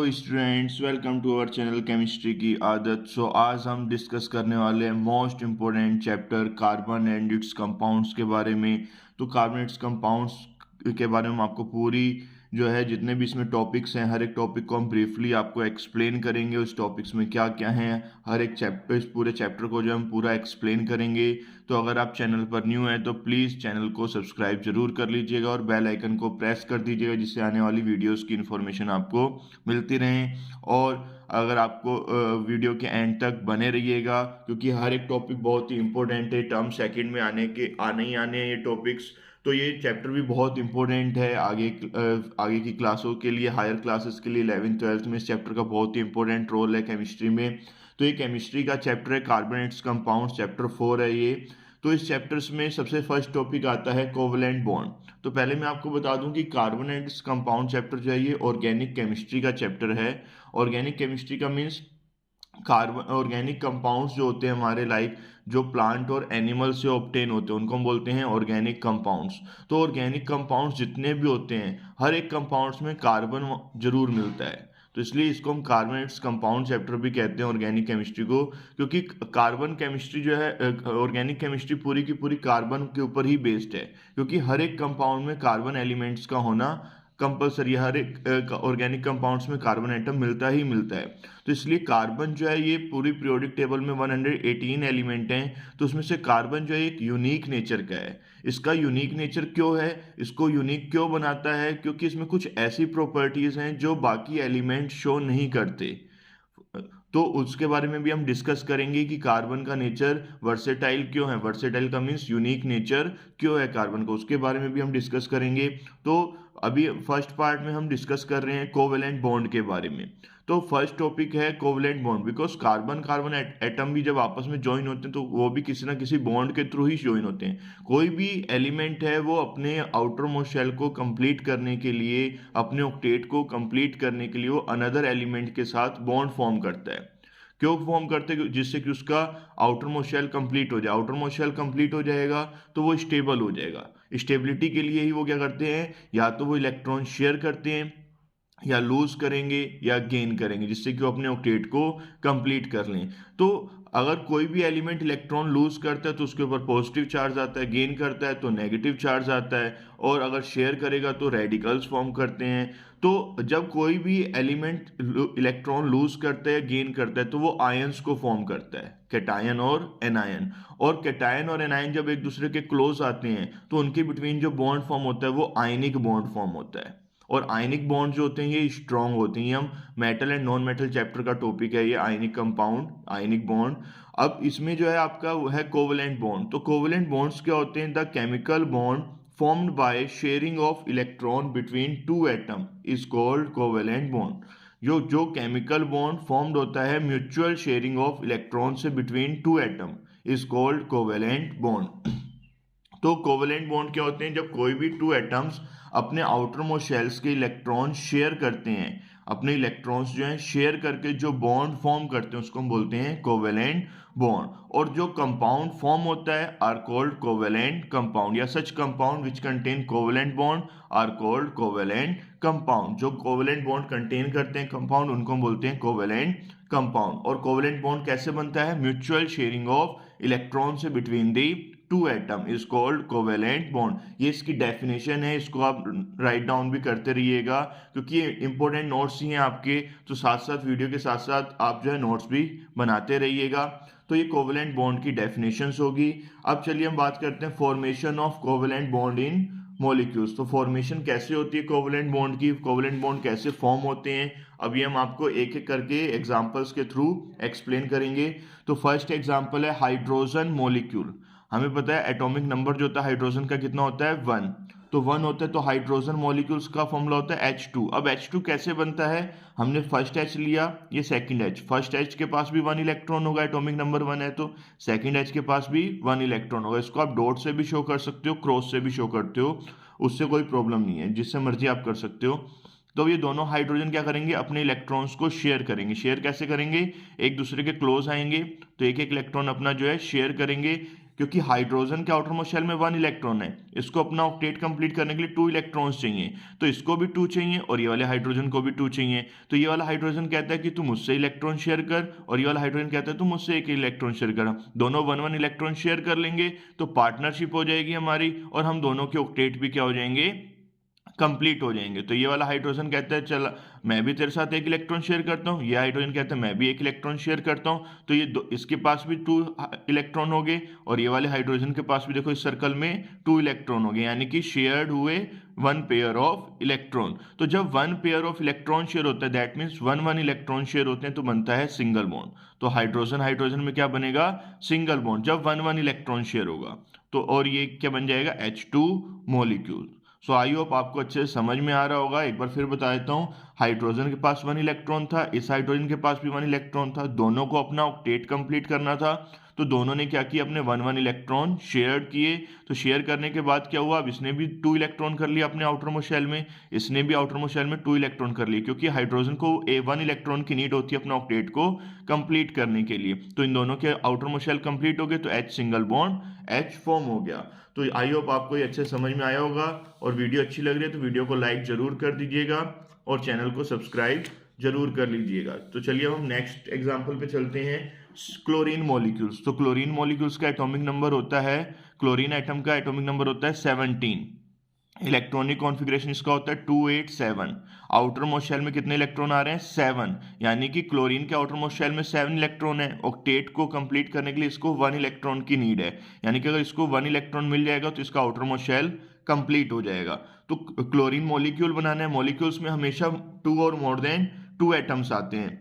Students, welcome to our channel chemistry की आदत। आज हम डिस्कस करने वाले हैं most important chapter carbon and its compounds के बारे में। तो कार्बन इट्स कंपाउंड्स के बारे में हम आपको पूरी जो है जितने भी इसमें टॉपिक्स हैं, हर एक टॉपिक को हम ब्रीफली आपको एक्सप्लेन करेंगे। उस टॉपिक्स में क्या क्या हैं, हर एक चैप्टर, इस पूरे चैप्टर को जो हम पूरा एक्सप्लेन करेंगे। तो अगर आप चैनल पर न्यू हैं तो प्लीज़ चैनल को सब्सक्राइब जरूर कर लीजिएगा और बेल आइकन को प्रेस कर दीजिएगा, जिससे आने वाली वीडियोस की इन्फॉर्मेशन आपको मिलती रहें। और अगर आपको वीडियो के एंड तक बने रहिएगा, क्योंकि हर एक टॉपिक बहुत ही इंपॉर्टेंट है। टर्म सेकंड में आने ही आने हैं ये टॉपिक्स। तो ये चैप्टर भी बहुत इंपॉर्टेंट है आगे की क्लासों के लिए, हायर क्लासेस के लिए। 11th 12th में इस चैप्टर का बहुत ही इंपॉर्टेंट रोल है केमिस्ट्री में। तो ये केमिस्ट्री का चैप्टर है, कार्बोनेट्स कंपाउंड्स, चैप्टर 4 है ये। तो इस चैप्टर्स में सबसे फर्स्ट टॉपिक आता है कोवलेंट बॉन्ड। तो पहले मैं आपको बता दूं कि कार्बोनेट्स कंपाउंड चैप्टर जो है ये ऑर्गेनिक केमिस्ट्री का चैप्टर है। ऑर्गेनिक केमिस्ट्री का मीन्स कार्बन ऑर्गेनिक कंपाउंड्स जो होते हैं हमारे, लाइक जो प्लांट और एनिमल से ऑब्टेन होते हैं, उनको हम बोलते हैं ऑर्गेनिक कंपाउंड्स। तो ऑर्गेनिक कंपाउंड्स जितने भी होते हैं, हर एक कंपाउंड्स में कार्बन जरूर मिलता है। तो इसलिए इसको हम कार्बोनेट्स कंपाउंड चैप्टर भी कहते हैं ऑर्गेनिक केमिस्ट्री को, क्योंकि कार्बन केमिस्ट्री जो है, ऑर्गेनिक केमिस्ट्री पूरी की पूरी कार्बन के ऊपर ही बेस्ड है। क्योंकि हर एक कंपाउंड में कार्बन एलिमेंट्स का होना कंपलसरी, हर एक ऑर्गेनिक कंपाउंड्स में कार्बन एटम मिलता ही मिलता है। तो इसलिए कार्बन जो है ये पूरी पीरियोडिक टेबल में 118 एलिमेंट हैं। तो उसमें से कार्बन जो है एक यूनिक नेचर का है। इसका यूनिक नेचर क्यों है, इसको यूनिक क्यों बनाता है? क्योंकि इसमें कुछ ऐसी प्रॉपर्टीज हैं जो बाकी एलिमेंट शो नहीं करते। तो उसके बारे में भी हम डिस्कस करेंगे कि कार्बन का नेचर वर्सेटाइल क्यों है। वर्सेटाइल का मीन्स यूनिक नेचर क्यों है कार्बन को, उसके बारे में भी हम डिस्कस करेंगे। तो अभी फर्स्ट पार्ट में हम डिस्कस कर रहे हैं कोवेलेंट बॉन्ड के बारे में। तो फर्स्ट टॉपिक है covalent bond. Because carbon carbon atom भी जब आपस में ज्वाइन होते हैं तो वो भी किसी ना किसी बॉन्ड के थ्रू ही ज्वाइन होते हैं। कोई भी एलिमेंट है वो अपने आउटर मोस्ट शेल को कंप्लीट करने के लिए, अपने ऑक्टेट को कंप्लीट करने के लिए वो अनदर एलिमेंट के साथ बॉन्ड फॉर्म करता है। क्यों फॉर्म करते हैं? जिससे कि उसका आउटर मोस्ट शेल कंप्लीट हो जाए। आउटर मोस्ट शेल कंप्लीट हो जाएगा तो वो स्टेबल हो जाएगा। स्टेबिलिटी के लिए ही वो क्या करते हैं, या तो वो इलेक्ट्रॉन शेयर करते हैं, या लूज करेंगे, या गेन करेंगे, जिससे कि वो अपने ऑक्टेट को कंप्लीट कर लें। तो अगर कोई भी एलिमेंट इलेक्ट्रॉन लूज करता है तो उसके ऊपर पॉजिटिव चार्ज आता है, गेन करता है तो नेगेटिव चार्ज आता है, और अगर शेयर करेगा तो रेडिकल्स फॉर्म करते हैं। तो जब कोई भी एलिमेंट इलेक्ट्रॉन लूज करता है, गेन करता है, तो वो आयंस को फॉर्म करता है, कैटायन और एनायन। और कैटायन और एनायन जब एक दूसरे के क्लोज आते हैं तो उनके बिटवीन जो बॉन्ड फॉर्म होता है वो आयनिक बॉन्ड फॉर्म होता है। और आयनिक बॉन्ड जो होते हैं ये स्ट्रांग होते हैं। हम metal and non metal chapter का टॉपिक है ये, आयनिक कंपाउंड, आयनिक बॉन्ड। अब इसमें जो है आपका वो है कोवेलेंट बॉन्ड। तो कोवेलेंट बॉन्ड्स क्या होते हैं? The chemical bond formed by sharing of electron between two atom is called covalent bond. जो जो केमिकल बॉन्ड फॉर्म्ड होता है म्यूचुअल शेयरिंग ऑफ इलेक्ट्रॉन से between two atom is called covalent bond. तो covalent bond क्या होते हैं? जब कोई भी टू एटम्स अपने आउटर मोस्ट शेल्स के इलेक्ट्रॉन शेयर करते हैं, अपने इलेक्ट्रॉन्स जो हैं शेयर करके जो बॉन्ड फॉर्म करते हैं उसको हम बोलते हैं कोवेलेंट बॉन्ड। और जो कंपाउंड फॉर्म होता है आर कॉल्ड कोवेलेंट कंपाउंड, या such compound which contain covalent bond are called covalent compound. जो कोवेलेंट बॉन्ड कंटेन करते हैं कंपाउंड, उनको हम बोलते हैं कोवेलेंट कंपाउंड। और कोवेलेंट बॉन्ड कैसे बनता है? म्यूचुअल शेयरिंग ऑफ इलेक्ट्रॉन से between the two atom is called covalent bond. ये इसकी डेफिनेशन है, इसको आप राइट डाउन भी करते रहिएगा, क्योंकि ये इंपॉर्टेंट नोट्स ही हैं आपके। तो साथ साथ वीडियो के साथ साथ आप जो है नोट्स भी बनाते रहिएगा। तो ये कोवेलेंट बॉन्ड की डेफिनेशंस होगी। अब चलिए हम बात करते हैं formation of covalent bond in molecules. तो फॉर्मेशन कैसे होती है कोवेलेंट बॉन्ड की, कोवेलेंट बॉन्ड कैसे फॉर्म होते हैं, अभी हम आपको एक एक करके एग्जांपल्स के थ्रू एक्सप्लेन करेंगे। तो फर्स्ट एग्जांपल है हाइड्रोजन मॉलिक्यूल। हमें पता है एटॉमिक नंबर जो होता है हाइड्रोजन का कितना होता है? 1। तो 1 होता है, तो हाइड्रोजन मॉलिक्यूल्स का फॉर्मूला होता है H2। अब H2 कैसे बनता है? हमने फर्स्ट H लिया, ये सेकंड H। फर्स्ट H के पास भी 1 इलेक्ट्रॉन होगा, एटॉमिक नंबर 1 है, तो सेकंड H के पास भी 1 इलेक्ट्रॉन होगा। इसको आप डॉट से भी शो कर सकते हो, क्रॉस से भी शो करते हो, उससे कोई प्रॉब्लम नहीं है, जिससे मर्जी आप कर सकते हो। तो ये दोनों हाइड्रोजन क्या करेंगे? अपने इलेक्ट्रॉन्स को शेयर करेंगे। शेयर कैसे करेंगे? एक दूसरे के क्लोज आएंगे तो एक एक इलेक्ट्रॉन अपना जो है शेयर करेंगे। क्योंकि हाइड्रोजन के आउटर मोस्ट शेल में 1 इलेक्ट्रॉन है, इसको अपना ऑक्टेट कंप्लीट करने के लिए 2 इलेक्ट्रॉन्स चाहिए, तो इसको भी 2 चाहिए और ये वाले हाइड्रोजन को भी 2 चाहिए। तो ये वाला हाइड्रोजन कहता है कि तू मुझसे इलेक्ट्रॉन शेयर कर, और ये वाला हाइड्रोजन कहता है तू मुझसे एक इलेक्ट्रॉन शेयर कर। दोनों 1 1 इलेक्ट्रॉन शेयर कर लेंगे तो पार्टनरशिप हो जाएगी हमारी, और हम दोनों के ऑक्टेट भी क्या हो जाएंगे, कंप्लीट हो जाएंगे। तो ये वाला हाइड्रोजन कहता है चल मैं भी तेरे साथ एक इलेक्ट्रॉन शेयर करता हूँ, ये हाइड्रोजन कहता है मैं भी एक इलेक्ट्रॉन शेयर करता हूँ, तो ये इसके पास भी 2 इलेक्ट्रॉन हो गए, और ये वाले हाइड्रोजन के पास भी देखो इस सर्कल में 2 इलेक्ट्रॉन हो गए, यानी कि शेयर्ड हुए 1 पेयर ऑफ इलेक्ट्रॉन। तो जब 1 पेयर ऑफ इलेक्ट्रॉन शेयर होता है दैट मीन्स 1 1 इलेक्ट्रॉन शेयर होते हैं, तो बनता है सिंगल बॉन्ड। तो हाइड्रोजन हाइड्रोजन में क्या बनेगा, सिंगल बॉन्ड, जब 1 1 इलेक्ट्रॉन शेयर होगा। तो और ये क्या बन जाएगा, H2 molecule. So I hope आपको अच्छे से समझ में आ रहा होगा। एक बार फिर बता देता हूँ, हाइड्रोजन के पास 1 इलेक्ट्रॉन था, इस हाइड्रोजन के पास भी 1 इलेक्ट्रॉन था, दोनों को अपना ऑक्टेट कंप्लीट करना था। तो दोनों ने क्या किया, अपने 1 1 इलेक्ट्रॉन शेयर किए। तो शेयर करने के बाद क्या हुआ, अब इसने भी 2 इलेक्ट्रॉन कर लिया अपने आउटर मोस्ट शेल में, इसने भी आउटर मोस्ट शेल में 2 इलेक्ट्रॉन कर लिए, क्योंकि हाइड्रोजन को 1 इलेक्ट्रॉन की नीड होती है अपना ऑक्टेट को कंप्लीट करने के लिए। तो इन दोनों के आउटर मोस्ट शेल कंप्लीट हो गए, तो H single bond H form हो गया। तो आई होप आपको ये अच्छे समझ में आया होगा, और वीडियो अच्छी लग रही है तो वीडियो को लाइक जरूर कर दीजिएगा और चैनल को सब्सक्राइब जरूर कर लीजिएगा। तो चलिए हम नेक्स्ट एग्जांपल पे चलते हैं, क्लोरीन मॉलिक्यूल्स। तो क्लोरीन मॉलिक्यूल्स का एटॉमिक नंबर होता है, क्लोरीन एटम का एटॉमिक नंबर होता है 17, इलेक्ट्रॉनिक कॉन्फ़िगरेशन इसका होता है 287। आउटर मोस्ट शेल में कितने इलेक्ट्रॉन आ रहे हैं, 7, यानी कि क्लोरीन के आउटर मोस्ट शेल में 7 इलेक्ट्रॉन है। ऑक्टेट को कंप्लीट करने के लिए इसको 1 इलेक्ट्रॉन की नीड है, यानी कि अगर इसको 1 इलेक्ट्रॉन मिल जाएगा तो इसका आउटर मोस्ट शेल कंप्लीट हो जाएगा। तो क्लोरीन मॉलिक्यूल बनाना है, मॉलिक्यूल्स में हमेशा 2 और मोर देन 2 एटम्स आते हैं।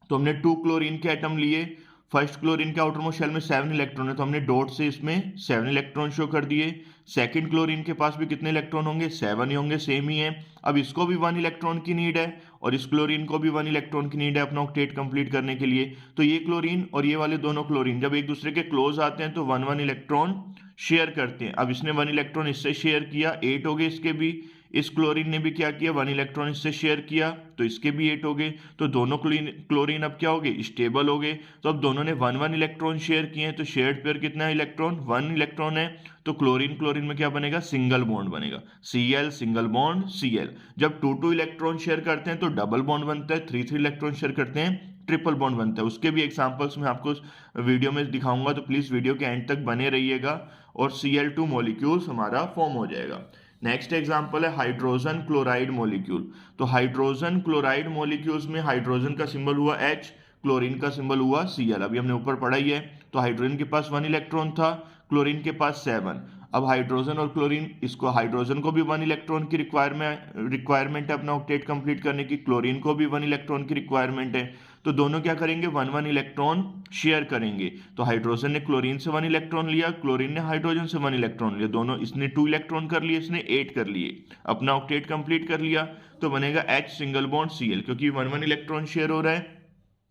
तो हमने 2 क्लोरीन के एटम लिए, फर्स्ट क्लोरीन के आउटर मोस्ट शेल में 7 इलेक्ट्रॉन है, तो हमने डॉट से इसमें 7 इलेक्ट्रॉन शो कर दिए। सेकंड क्लोरीन के पास भी कितने इलेक्ट्रॉन होंगे, 7 ही होंगे, सेम ही है। अब इसको भी 1 इलेक्ट्रॉन की नीड है, और इस क्लोरीन को भी 1 इलेक्ट्रॉन की नीड है अपना ऑक्टेट कंप्लीट करने के लिए। तो ये क्लोरीन और ये वाले दोनों क्लोरीन जब एक दूसरे के क्लोज आते हैं तो 1 1 इलेक्ट्रॉन शेयर करते हैं। अब इसने 1 इलेक्ट्रॉन इससे शेयर किया, 8 हो गए इसके भी। इस क्लोरीन ने भी क्या किया, 1 इलेक्ट्रॉन इससे शेयर किया, तो इसके भी 8 हो गए। तो दोनों क्लोरीन अब क्या हो गए, स्टेबल हो गए। तो अब दोनों ने 1 1 इलेक्ट्रॉन शेयर किए हैं, तो शेयर्ड पेयर कितना इलेक्ट्रॉन, 1 इलेक्ट्रॉन है। तो क्लोरीन क्लोरीन में क्या बनेगा, सिंगल बॉन्ड बनेगा, Cl सिंगल बॉन्ड Cl। जब 2 2 इलेक्ट्रॉन शेयर करते हैं तो डबल बॉन्ड बनता है, 3 3 इलेक्ट्रॉन शेयर करते हैं ट्रिपल बॉन्ड बनता है। उसके भी एग्जांपल्स मैं आपको वीडियो में दिखाऊंगा, तो प्लीज वीडियो के एंड तक बने रहिएगा, और Cl2 मॉलिक्यूल्स हमारा फॉर्म हो जाएगा। नेक्स्ट एग्जांपल है हाइड्रोजन क्लोराइड मॉलिक्यूल। तो हाइड्रोजन क्लोराइड मॉलिक्यूल्स में हाइड्रोजन का सिंबल हुआ H, क्लोरीन का सिंबल हुआ Cl। अभी हमने ऊपर पढ़ा ही है। तो हाइड्रोजन के पास 1 इलेक्ट्रॉन था, क्लोरीन के पास 7। अब हाइड्रोजन और क्लोरीन, इसको हाइड्रोजन को भी 1 इलेक्ट्रॉन की रिक्वायरमेंट है अपना ऑक्टेट कंप्लीट करने की, क्लोरीन को भी 1 इलेक्ट्रॉन की रिक्वायरमेंट है। तो दोनों क्या करेंगे, 1 1 इलेक्ट्रॉन शेयर करेंगे। तो हाइड्रोजन ने क्लोरीन से 1 इलेक्ट्रॉन लिया, क्लोरीन ने हाइड्रोजन से 1 इलेक्ट्रॉन लिया, दोनों, इसने 2 इलेक्ट्रॉन कर लिए, इसने 8 कर लिए, अपना ऑक्टेट कंप्लीट कर लिया। तो बनेगा H सिंगल बॉन्ड Cl, क्योंकि 1 1 इलेक्ट्रॉन शेयर हो रहा है,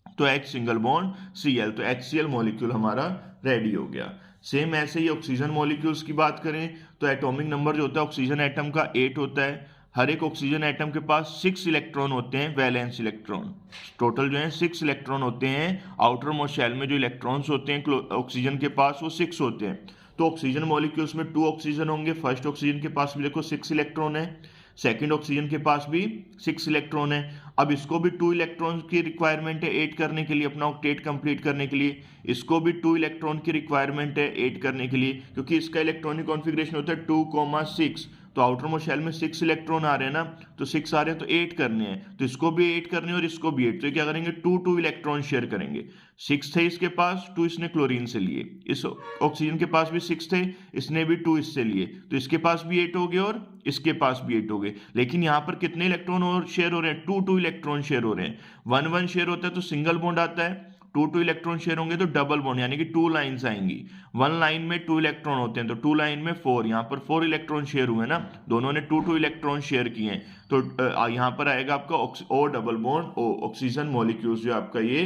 तो H सिंगल बॉन्ड Cl, तो HCl मॉलिक्यूल हमारा रेडी हो गया। सेम ऐसे ही ऑक्सीजन मॉलिक्यूल्स की बात करें तो एटॉमिक नंबर जो होता है ऑक्सीजन एटम का 8 होता है। हर एक ऑक्सीजन एटम के पास 6 इलेक्ट्रॉन होते हैं, वैलेंस इलेक्ट्रॉन। टोटल जो है 6 इलेक्ट्रॉन होते हैं। आउटर मोस्ट शेल में जो इलेक्ट्रॉन्स होते हैं ऑक्सीजन के पास वो 6 होते हैं। तो ऑक्सीजन मॉलिक्यूल्स में 2 ऑक्सीजन होंगे। फर्स्ट ऑक्सीजन के पास भी देखो 6 इलेक्ट्रॉन है, सेकेंड ऑक्सीजन के पास भी 6 इलेक्ट्रॉन है। अब इसको भी 2 इलेक्ट्रॉन की रिक्वायरमेंट है 8 करने के लिए, अपना ऑक्टेट कंप्लीट करने के लिए। इसको भी 2 इलेक्ट्रॉन की रिक्वायरमेंट है 8 करने के लिए, क्योंकि इसका इलेक्ट्रॉनिक कॉन्फ़िगरेशन होता है 2,6। तो आउटर मोस्ट शेल में 6 इलेक्ट्रॉन आ रहे हैं ना, तो 6 आ रहे हैं तो 8 करने हैं, तो इसको भी 8 करने हैं और इसको भी 8। तो क्या करेंगे, 2 2 इलेक्ट्रॉन शेयर करेंगे। 6 थे इसके पास, 2 इसने क्लोरीन से लिए। इस ऑक्सीजन के पास भी 6 थे, इसने भी 2 इससे लिए, तो इसके पास भी 8 हो गए और इसके पास भी 8 हो गए। लेकिन यहाँ पर कितने इलेक्ट्रॉन और शेयर हो रहे हैं, 2 2 इलेक्ट्रॉन शेयर हो रहे हैं। 1 1 शेयर होता है तो सिंगल बॉन्ड आता है, 2 2 इलेक्ट्रॉन शेयर होंगे तो डबल बॉन्ड, यानी कि 2 लाइंस आएंगी। 1 लाइन में 2 इलेक्ट्रॉन होते हैं, तो 2 लाइन में 4, यहाँ पर 4 इलेक्ट्रॉन शेयर हुए ना, दोनों ने 2 2 इलेक्ट्रॉन शेयर किए हैं। तो यहाँ पर आएगा आपका O double bond O, oxygen molecules जो आपका ये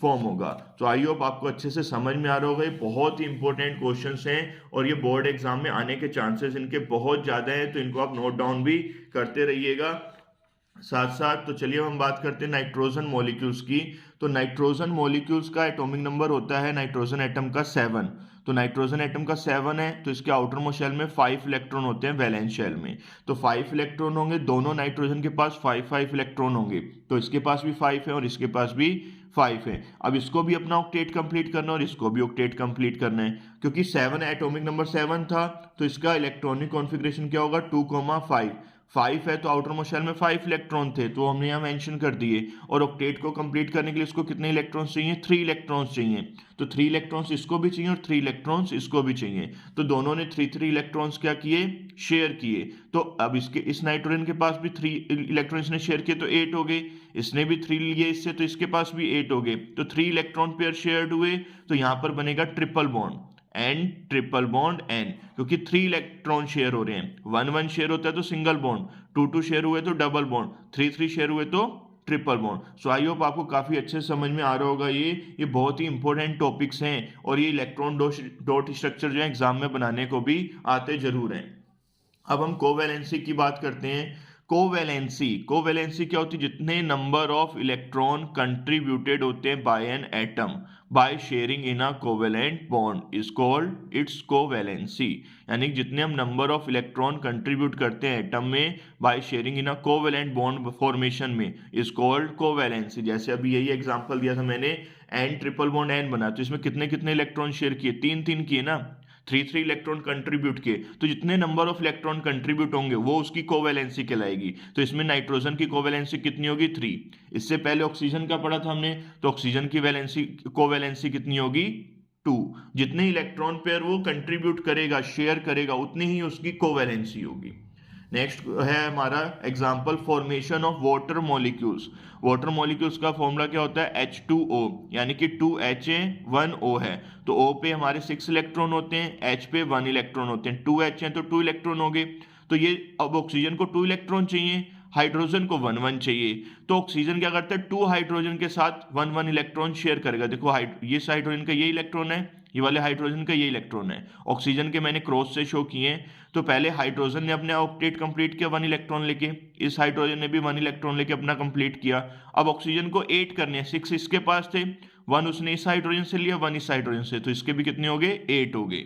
फॉर्म होगा। तो आई होप आपको अच्छे से समझ में आ रहा होगा। ये बहुत ही इंपॉर्टेंट क्वेश्चंस हैं और ये बोर्ड एग्जाम में आने के चांसेस इनके बहुत ज्यादा हैं, तो इनको आप नोट डाउन भी करते रहिएगा साथ साथ। तो चलिए हम बात करते हैं नाइट्रोजन मॉलिक्यूल्स की। तो नाइट्रोजन मॉलिक्यूल्स का एटॉमिक नंबर होता है नाइट्रोजन एटम का 7। तो नाइट्रोजन एटम का 7 है, तो इसके आउटर मोस्ट शेल में 5 इलेक्ट्रॉन होते हैं वैलेंस शेल में। तो 5 इलेक्ट्रॉन होंगे, दोनों नाइट्रोजन के पास 5 इलेक्ट्रॉन होंगे, तो इसके पास भी 5 है और इसके पास भी 5 है। अब इसको भी अपना ऑक्टेट कंप्लीट करना और इसको भी ऑक्टेट कंप्लीट करना है, क्योंकि 7 एटॉमिक नंबर 7 था, तो इसका इलेक्ट्रॉनिक कॉन्फ़िगरेशन क्या होगा 2,5। 5 है तो आउटर मोस्ट शेल में 5 इलेक्ट्रॉन थे, तो हमने यहाँ मेंशन कर दिए। और ऑक्टेट को कंप्लीट करने के लिए इसको कितने इलेक्ट्रॉन्स चाहिए, 3 इलेक्ट्रॉन्स चाहिए। तो 3 इलेक्ट्रॉन्स इसको भी चाहिए और 3 इलेक्ट्रॉन्स इसको भी चाहिए। तो दोनों ने 3 इलेक्ट्रॉन्स क्या किए, शेयर किए। तो अब इसके इस नाइट्रोजन के पास भी 3 इलेक्ट्रॉन्स ने शेयर किए, तो 8 हो गए। इसने भी 3 लिए इससे, तो इसके पास भी 8 हो गए। तो 3 इलेक्ट्रॉन पेयर शेयर्ड हुए, तो यहाँ पर बनेगा triple bond N, triple bond N, क्योंकि 3 इलेक्ट्रॉन शेयर हो रहे हैं। 1 शेयर होता है तो सिंगल बॉन्ड, 2 शेयर हुए तो डबल बॉन्ड, 3 शेयर हुए तो triple bond. So I hope आपको काफी अच्छे समझ में आ रहा होगा। ये बहुत ही इंपॉर्टेंट टॉपिक्स हैं और ये इलेक्ट्रॉन डॉट स्ट्रक्चर जो है एग्जाम में बनाने को भी आते जरूर हैं। अब हम कोवैलेंसी की बात करते हैं। कोवैलेंसी क्या होती है, जितने नंबर ऑफ इलेक्ट्रॉन कंट्रीब्यूटेड होते हैं by N atom by sharing in a covalent bond is called its covalency. यानी जितने हम नंबर ऑफ इलेक्ट्रॉन कंट्रीब्यूट करते हैं एटम में bye sharing in a covalent bond formation में इज कॉल्ड कोवैलेंसी। जैसे अभी यही एग्जांपल दिया था मैंने, एन ट्रिपल बॉन्ड एन बना, तो इसमें कितने कितने इलेक्ट्रॉन शेयर किए, 3 किए ना, 3 इलेक्ट्रॉन कंट्रीब्यूट किए। तो जितने नंबर ऑफ इलेक्ट्रॉन कंट्रीब्यूट होंगे वो उसकी कोवैलेंसी कहलाएगी। तो इसमें नाइट्रोजन की कोवैलेंसी कितनी होगी, 3। इससे पहले ऑक्सीजन का पढ़ा था हमने, तो ऑक्सीजन की कोवैलेंसी कितनी होगी, 2। जितने इलेक्ट्रॉन पेयर वो कंट्रीब्यूट करेगा, शेयर करेगा, उतनी ही उसकी कोवैलेंसी होगी। नेक्स्ट है हमारा example, formation of water molecules. Water molecules का फॉर्मूला क्या होता है, H2O, यानी कि 2H है 1O है। तो O पे हमारे 6 इलेक्ट्रॉन होते हैं, H पे 1 इलेक्ट्रॉन होते हैं। 2H है तो 2 इलेक्ट्रॉन हो गए। तो ये अब ऑक्सीजन को 2 इलेक्ट्रॉन चाहिए, हाइड्रोजन को 1 चाहिए। तो ऑक्सीजन क्या करता है, 2 हाइड्रोजन के साथ 1 इलेक्ट्रॉन शेयर करेगा। देखो ये हाइड्रोजन का ये इलेक्ट्रॉन है, ये वाले हाइड्रोजन का ये इलेक्ट्रॉन है। ऑक्सीजन के मैंने क्रॉस से शो किए हैं। तो पहले हाइड्रोजन ने अपने ऑक्टेट कंप्लीट किया 1 इलेक्ट्रॉन लेके, इस हाइड्रोजन ने भी 1 इलेक्ट्रॉन लेके अपना कंप्लीट किया। अब ऑक्सीजन को 8 करने हैं, 6 इसके पास थे, 1 उसने इस हाइड्रोजन से लिया, 1 इस हाइड्रोजन से, तो इसके भी कितने हो गए, 8 हो गए।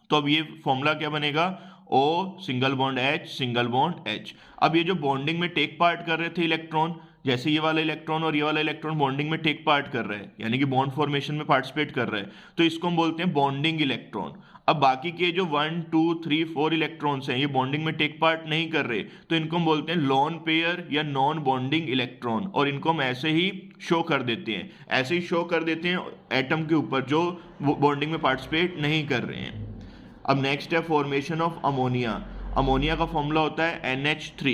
तो अब ये फॉर्मूला क्या बनेगा, O single bond H single bond H। अब ये जो बॉन्डिंग में टेक पार्ट कर रहे थे इलेक्ट्रॉन, जैसे ये वाला इलेक्ट्रॉन और ये वाला इलेक्ट्रॉन बॉन्डिंग में टेक पार्ट कर रहे हैं, यानी कि बॉन्ड फॉर्मेशन में पार्टिसिपेट कर रहे हैं, तो इसको हम बोलते हैं बॉन्डिंग इलेक्ट्रॉन। अब बाकी के जो 1 2 3 4 इलेक्ट्रॉन्स हैं, ये बॉन्डिंग में टेक पार्ट नहीं कर रहे, तो इनको हम बोलते हैं लॉन पेयर या नॉन बॉन्डिंग इलेक्ट्रॉन। और इनको हम ऐसे ही शो कर देते हैं, ऐसे ही शो कर देते हैं एटम के ऊपर जो बॉन्डिंग में पार्टिसिपेट नहीं कर रहे हैं। अब नेक्स्ट है फॉर्मेशन ऑफ अमोनिया। अमोनिया का फॉर्मूला होता है NH3,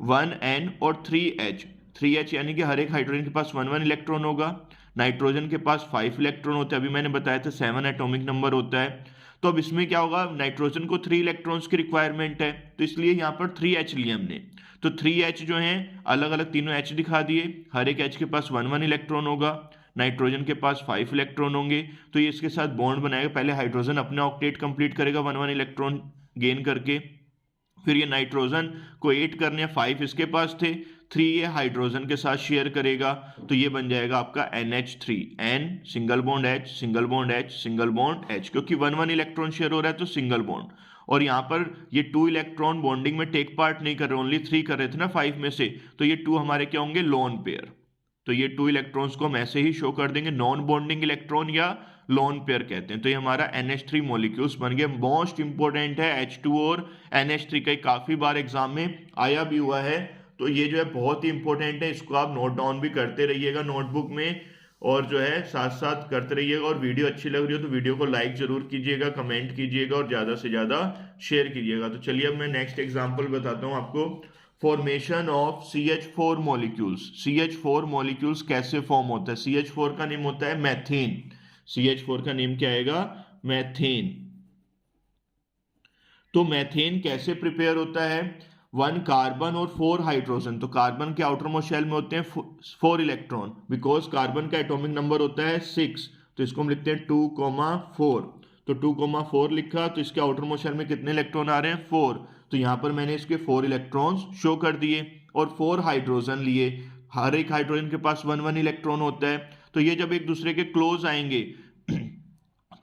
1N और 3H। 3H यानी कि हर एक हाइड्रोजन के पास 1 इलेक्ट्रॉन होगा, नाइट्रोजन के पास 5 इलेक्ट्रॉन होते हैं, अभी मैंने बताया था 7 एटॉमिक नंबर होता है। तो अब इसमें क्या होगा, नाइट्रोजन को 3 इलेक्ट्रॉन्स की रिक्वायरमेंट है, तो इसलिए यहाँ पर 3H लिए हमने। तो 3H जो है अलग अलग तीनों H दिखा दिए, हर एक H के पास 1 इलेक्ट्रॉन होगा, नाइट्रोजन के पास 5 इलेक्ट्रॉन होंगे, तो ये इसके साथ बॉन्ड बनाएगा। पहले हाइड्रोजन अपना ऑक्टेट कंप्लीट करेगा 1 इलेक्ट्रॉन गेन करके, फिर ये नाइट्रोजन को 8 करने, 5 इसके पास थे, 3 ये हाइड्रोजन के साथ शेयर करेगा, तो ये बन जाएगा आपका NH3, N single bond H single bond H single bond H, क्योंकि 1 इलेक्ट्रॉन शेयर हो रहा है तो सिंगल बॉन्ड। और यहाँ पर ये 2 इलेक्ट्रॉन बॉन्डिंग में टेक पार्ट नहीं कर रहे, ओनली 3 कर रहे थे ना 5 में से, तो ये 2 हमारे क्या होंगे, लोन पेयर। तो ये 2 इलेक्ट्रॉन्स को हम ऐसे ही शो कर देंगे, नॉन बॉन्डिंग इलेक्ट्रॉन या लोन पेयर कहते हैं। तो ये हमारा NH3 मॉलिक्यूल्स बन गया। मोस्ट इंपॉर्टेंट है H2 और NH3 का, काफी बार एग्जाम में आया भी हुआ है, तो ये जो है बहुत ही इंपॉर्टेंट है, इसको आप नोट डाउन भी करते रहिएगा नोटबुक में, और जो है साथ साथ करते रहिएगा। और वीडियो अच्छी लग रही हो तो वीडियो को लाइक जरूर कीजिएगा, कमेंट कीजिएगा और ज्यादा से ज्यादा शेयर कीजिएगा। तो चलिए अब मैं नेक्स्ट एग्जाम्पल बताता हूँ आपको, formation of CH4 molecules. CH4 molecules कैसे फॉर्म होता है, CH4 का नेम होता है मैथेन। CH4 का नेम क्या आएगा, मैथेन। तो मैथेन कैसे प्रिपेयर होता है, 1 कार्बन और 4 हाइड्रोजन। तो कार्बन के आउटर मोस्ट शेल में होते हैं 4 इलेक्ट्रॉन, बिकॉज कार्बन का एटॉमिक नंबर होता है 6, तो इसको हम लिखते हैं 2,4। तो 2,4 लिखा, तो इसके आउटर मोस्ट शेल में कितने इलेक्ट्रॉन आ रहे हैं, 4। तो यहाँ पर मैंने इसके 4 इलेक्ट्रॉन्स शो कर दिए और 4 हाइड्रोजन लिए, हर एक हाइड्रोजन के पास 1 इलेक्ट्रॉन होता है। तो ये जब एक दूसरे के क्लोज आएंगे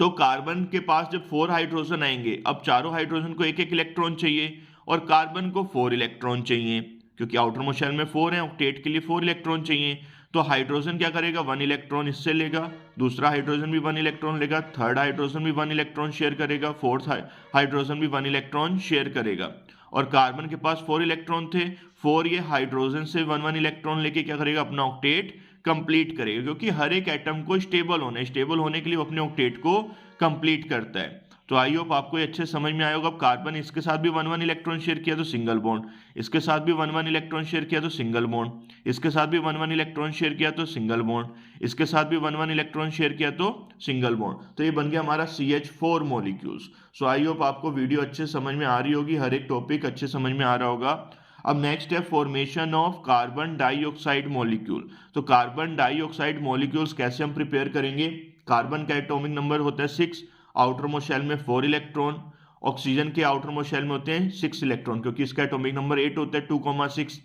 तो कार्बन के पास जब 4 हाइड्रोजन आएंगे, अब चारों हाइड्रोजन को एक एक इलेक्ट्रॉन चाहिए और कार्बन को 4 इलेक्ट्रॉन चाहिए, क्योंकि आउटर मोस्ट शेल में 4 है, ऑक्टेट के लिए 4 इलेक्ट्रॉन चाहिए। तो हाइड्रोजन क्या करेगा, 1 इलेक्ट्रॉन इससे लेगा, दूसरा हाइड्रोजन भी 1 इलेक्ट्रॉन लेगा, थर्ड हाइड्रोजन भी 1 इलेक्ट्रॉन शेयर करेगा, फोर्थ हाइड्रोजन भी 1 इलेक्ट्रॉन शेयर करेगा। और कार्बन के पास 4 इलेक्ट्रॉन थे, 4 ये हाइड्रोजन से 1 इलेक्ट्रॉन लेके क्या करेगा, अपना ऑक्टेट कंप्लीट करेगा, क्योंकि हर एक एटम को स्टेबल होना है, स्टेबल होने के लिए वो अपने ऑक्टेट को कंप्लीट करता है। तो आई होप आपको ये अच्छे समझ में आया होगा। कार्बन इसके साथ भी 1 इलेक्ट्रॉन शेयर किया तो सिंगल बॉन्ड, इसके साथ भी 1 इलेक्ट्रॉन शेयर किया तो सिंगल बॉन्ड, इसके साथ भी 1 इलेक्ट्रॉन शेयर किया तो सिंगल बॉन्ड, इसके साथ भी 1 इलेक्ट्रॉन शेयर किया तो सिंगल बॉन्ड। तो ये बन गया हमारा CH4 molecules. So I hope आपको वीडियो अच्छे समझ में आ रही होगी, हर एक टॉपिक अच्छे समझ में आ रहा होगा। अब नेक्स्ट है formation of carbon dioxide molecule. तो कार्बन डाइऑक्साइड मॉलिक्यूल्स कैसे हम प्रिपेयर करेंगे। कार्बन का एटॉमिक नंबर होता है 6, आउटर मोस्ट शेल में 4 इलेक्ट्रॉन, ऑक्सीजन के आउटर मोस्ट शेल में होते हैं 6 इलेक्ट्रॉन, क्योंकि इसका एटॉमिक नंबर 8 होता है 2,6।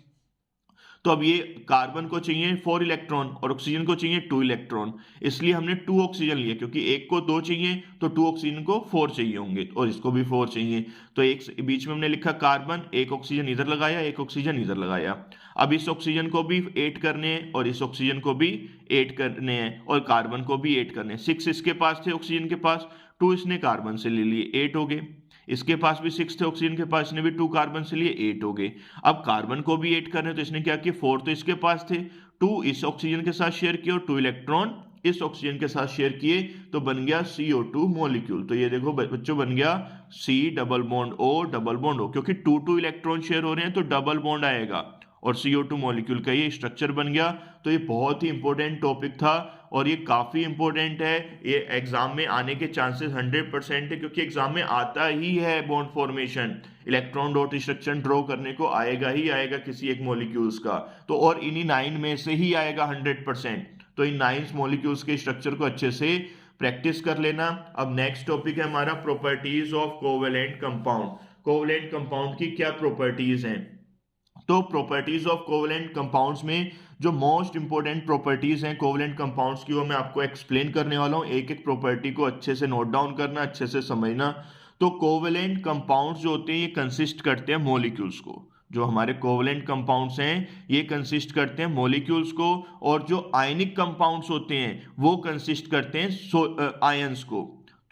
तो अब ये कार्बन को चाहिए 4 इलेक्ट्रॉन और ऑक्सीजन को चाहिए 2 इलेक्ट्रॉन, इसलिए हमने 2 ऑक्सीजन लिया, क्योंकि एक को 2 चाहिए तो 2 ऑक्सीजन को 4 चाहिए होंगे और इसको भी 4 चाहिए। तो एक बीच में हमने लिखा कार्बन, एक ऑक्सीजन इधर लगाया, एक ऑक्सीजन इधर लगाया। अब इस ऑक्सीजन को भी 8 करने हैं और इस ऑक्सीजन को भी 8 करने हैं और कार्बन को भी 8 करने हैं। 6 इसके पास थे ऑक्सीजन के पास, 2 इसने कार्बन से ले लिए, 8 हो गए। इसके पास भी 6 थे ऑक्सीजन के पास, इसने भी 2 कार्बन से लिए, 8 हो गए। अब कार्बन को भी 8 करने, तो इसने क्या किया, 4 तो इसके पास थे, 2 इस ऑक्सीजन के साथ शेयर किए और 2 इलेक्ट्रॉन इस ऑक्सीजन के साथ शेयर किए, तो बन गया CO2 मॉलिक्यूल। तो ये देखो बच्चों बन गया C double bond O double bond O, क्योंकि 2 इलेक्ट्रॉन शेयर हो रहे हैं तो डबल बॉन्ड आएगा और CO2 मॉलिक्यूल का ये स्ट्रक्चर बन गया। तो ये बहुत ही इंपॉर्टेंट टॉपिक था और ये काफी इंपॉर्टेंट है, ये एग्जाम में आने के चांसेस 100% है, क्योंकि एग्जाम में आता ही है bond formation, electron dot structure draw करने को आएगा ही आएगा किसी एक मॉलिक्यूल्स का, तो और इन्हीं 9 में से ही आएगा 100%। तो इन 9 मॉलिक्यूल्स के स्ट्रक्चर को अच्छे से प्रैक्टिस कर लेना। अब नेक्स्ट टॉपिक है हमारा properties of covalent compound. Covalent compound की क्या प्रॉपर्टीज हैं। तो प्रॉपर्टीज ऑफ कोवेलेंट कंपाउंड्स में जो मोस्ट इंपॉर्टेंट प्रॉपर्टीज हैं कोवेलेंट कंपाउंड्स की, वो मैं आपको एक्सप्लेन करने वाला हूं। एक एक प्रॉपर्टी को अच्छे से नोट डाउन करना, अच्छे से समझना। तो कोवेलेंट कंपाउंड्स जो होते हैं ये कंसिस्ट करते हैं मॉलिक्यूल्स को। जो हमारे कोवेलेंट कंपाउंड्स हैं ये कंसिस्ट करते हैं मॉलिक्यूल्स को, और जो आयनिक कंपाउंड्स होते हैं वो कंसिस्ट करते हैं आयंस को।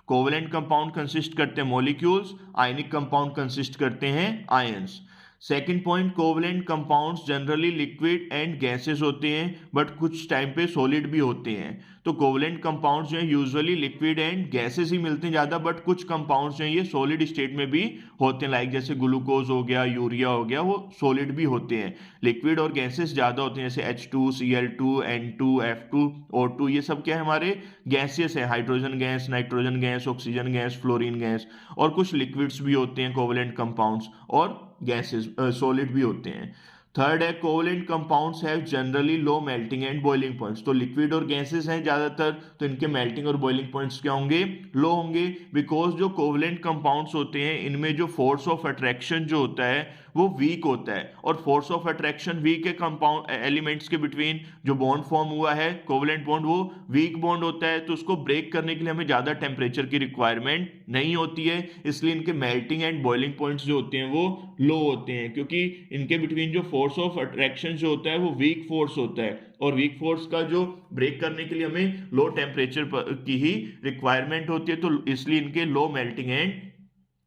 कोवेलेंट कंपाउंड कंसिस्ट करते हैं मॉलिक्यूल्स, आयनिक कंपाउंड कंसिस्ट करते हैं ions. Second point, covalent compounds generally liquid and gases होते हैं बट कुछ टाइम पे सॉलिड भी होते हैं। तो कोवेलेंट कंपाउंड्स जो है यूजुअली लिक्विड एंड गैसेस ही मिलते हैं ज़्यादा, बट कुछ कंपाउंड्स जो है ये सॉलिड स्टेट में भी होते हैं, लाइक जैसे ग्लूकोज हो गया, यूरिया हो गया, वो सॉलिड भी होते हैं। लिक्विड और गैसेस ज़्यादा होते हैं, जैसे H2, Cl2, N2, F2, O2, ये सब क्या है हमारे गैसेस है, hydrogen gas, nitrogen gas, oxygen gas, fluorine gas. और कुछ लिक्विड्स भी होते हैं कोवेलेंट कंपाउंड्स और गैसेस सॉलिड भी होते हैं। थर्ड है covalent compounds have generally low melting and boiling points. तो लिक्विड और गैसेस हैं ज्यादातर, तो इनके मेल्टिंग और बॉइलिंग पॉइंट्स क्या होंगे, लो होंगे, बिकॉज जो कोवेलेंट कंपाउंड्स होते हैं इनमें जो फोर्स ऑफ अट्रैक्शन जो होता है वो वीक होता है, और फोर्स ऑफ अट्रैक्शन वीक है कंपाउंड एलिमेंट्स के बिटवीन। जो बॉन्ड फॉर्म हुआ है कोवेलेंट बॉन्ड वो वीक बॉन्ड होता है, तो उसको ब्रेक करने के लिए हमें ज्यादा टेम्परेचर की रिक्वायरमेंट नहीं होती है, इसलिए इनके मेल्टिंग एंड बॉइलिंग पॉइंट्स जो होते हैं वो लो होते हैं, क्योंकि इनके बिटवीन जो फोर्स ऑफ अट्रैक्शन जो होता है वो वीक फोर्स होता है, और वीक फोर्स का जो ब्रेक करने के लिए हमें लो टेम्परेचर की ही रिक्वायरमेंट होती है, तो इसलिए इनके low melting and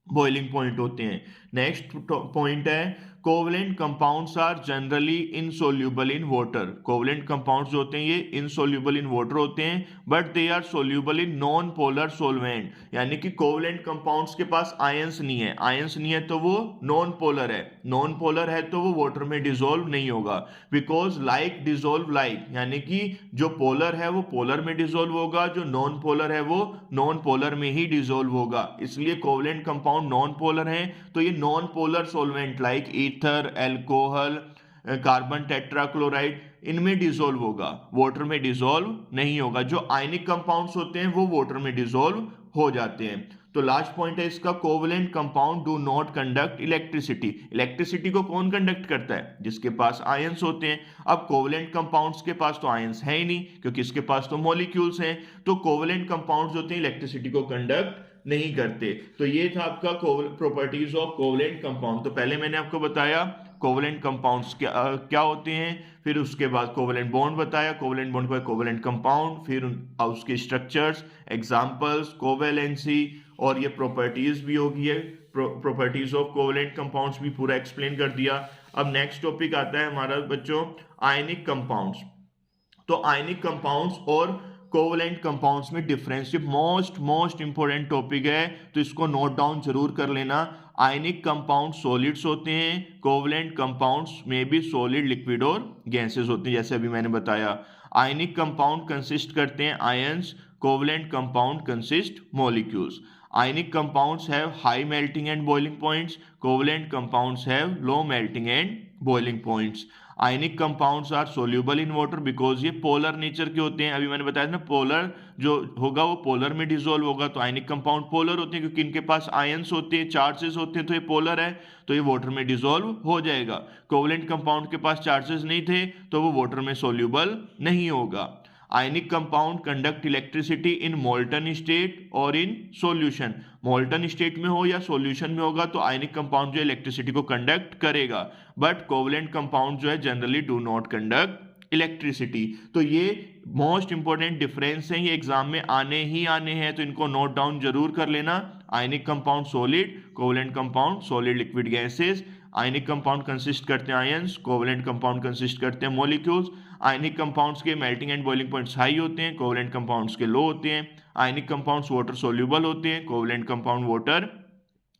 boiling point होते हैं। नेक्स्ट पॉइंट है covalent compounds are generally insoluble in water. Covalent compounds जो होते हैं ये इनसोल्यूबल इन वाटर होते हैं, but they are soluble in non polar solvent. यानी कि कोवेलेंट कंपाउंड्स के पास आयंस नहीं है, आयंस नहीं है तो वो नॉन पोलर है, नॉन पोलर है तो वो वाटर में डिसॉल्व नहीं होगा, बिकॉज लाइक डिसॉल्व लाइक, यानी कि जो पोलर है वो पोलर में डिसॉल्व होगा, जो नॉन पोलर है वो नॉन पोलर में ही डिसॉल्व होगा। इसलिए कोवेलेंट कंपाउंड नॉन पोलर हैं, तो ये non polar solvent like ether, alcohol, carbon tetrachloride इनमें डिसॉल्व होगा, वाटर में डिसॉल्व नहीं होगा। जो आयनिक कंपाउंड्स होते हैं वो वाटर में डिसॉल्व हो जाते हैं। तो लास्ट पॉइंट है इसका, covalent compound do not conduct electricity. Electricity को कौन कंडक्ट करता है? जिसके पास आयंस होते हैं। अब कोवेलेंट कंपाउंड्स के पास तो आयंस है ही नहीं, क्योंकि इसके पास तो मॉलिक्यूल्स हैं। तो कोवेलेंट कंपाउंड्स होते हैं इलेक्ट्रिसिटी को कंडक्ट नहीं करते। तो ये था आपका प्रॉपर्टीज ऑफ कोवेलेंट कंपाउंड। तो पहले मैंने आपको बताया कोवेलेंट कंपाउंड्स क्या होते हैं, फिर उसके बाद कोवेलेंट बॉन्ड बताया, कोवेलेंट बॉन्ड के बाद कोवेलेंट कंपाउंड, फिर उसके स्ट्रक्चर्स, एग्जांपल्स, कोवेलेंसी, और ये प्रॉपर्टीज भी होगी है, प्रॉपर्टीज ऑफ कोवेलेंट कंपाउंड्स भी पूरा एक्सप्लेन कर दिया। अब नेक्स्ट टॉपिक आता है हमारा बच्चों आयनिक कंपाउंड्स। तो आयनिक कंपाउंड्स और कोवेलेंट कंपाउंड्स में डिफरेंस ये मोस्ट इंपॉर्टेंट टॉपिक है, तो इसको नोट डाउन जरूर कर लेना। आयनिक कंपाउंड सॉलिड्स होते हैं, कोवेलेंट कंपाउंड्स में भी सॉलिड, लिक्विड और गैसेस होते हैं, जैसे अभी मैंने बताया। आयनिक कंपाउंड कंसिस्ट करते हैं ions, covalent compound consist molecules. Ionic compounds have high melting and boiling points, covalent compounds have low melting and boiling points. Ionic compounds are soluble in water because ये polar nature के होते हैं। अभी मैंने बताया ना, पोलर जो होगा वो पोलर में डिसॉल्व होगा, तो आयनिक कंपाउंड पोलर होते हैं क्योंकि इनके पास आयंस होते हैं, चार्जेस होते हैं, तो ये पोलर है, तो ये वाटर में डिसॉल्व हो जाएगा। कोवेलेंट कंपाउंड के पास चार्जेस नहीं थे, तो वो वाटर में सोल्यूबल नहीं होगा। Ionic compound conduct electricity in molten state और इन सॉल्यूशन। मोल्टन स्टेट में हो या सॉल्यूशन में होगा तो आयनिक कंपाउंड जो इलेक्ट्रिसिटी को कंडक्ट करेगा, बट कोवेलेंट कंपाउंड जो है generally do not conduct electricity. तो ये मोस्ट इंपॉर्टेंट डिफरेंस है, ये एग्जाम में आने ही आने हैं, तो इनको नोट डाउन जरूर कर लेना। Ionic compound solid, covalent compound solid, liquid, gases. Ionic compound consist करते हैं आयंस, कोवेलेंट कंपाउंड कंसिस्ट करते हैं मॉलिक्यूल्स। आयनिक कंपाउंड्स के melting and boiling points high होते हैं, कोवेलेंट कंपाउंड्स के लो होते हैं। आयनिक कंपाउंड्स वाटर सोल्यूबल होते हैं, कोवेलेंट कंपाउंड वाटर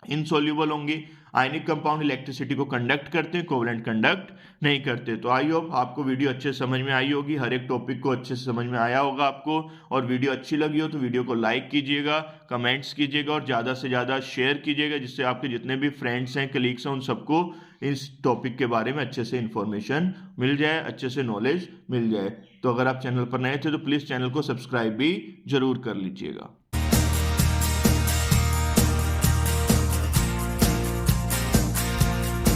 इनसोल्यूबल होंगे। आयनिक कंपाउंड इलेक्ट्रिसिटी को कंडक्ट करते हैं, कोवेलेंट कंडक्ट नहीं करते। तो आई होप आपको वीडियो अच्छे से समझ में आई होगी, हर एक टॉपिक को अच्छे से समझ में आया होगा आपको। और वीडियो अच्छी लगी हो तो वीडियो को लाइक कीजिएगा, कमेंट्स कीजिएगा और ज़्यादा से ज़्यादा शेयर कीजिएगा, जिससे आपके जितने भी फ्रेंड्स हैं, कलीग्स हैं, उन सबको इस टॉपिक के बारे में अच्छे से इंफॉर्मेशन मिल जाए, अच्छे से नॉलेज मिल जाए। तो अगर आप चैनल पर नए थे तो प्लीज़ चैनल को सब्सक्राइब भी जरूर कर लीजिएगा।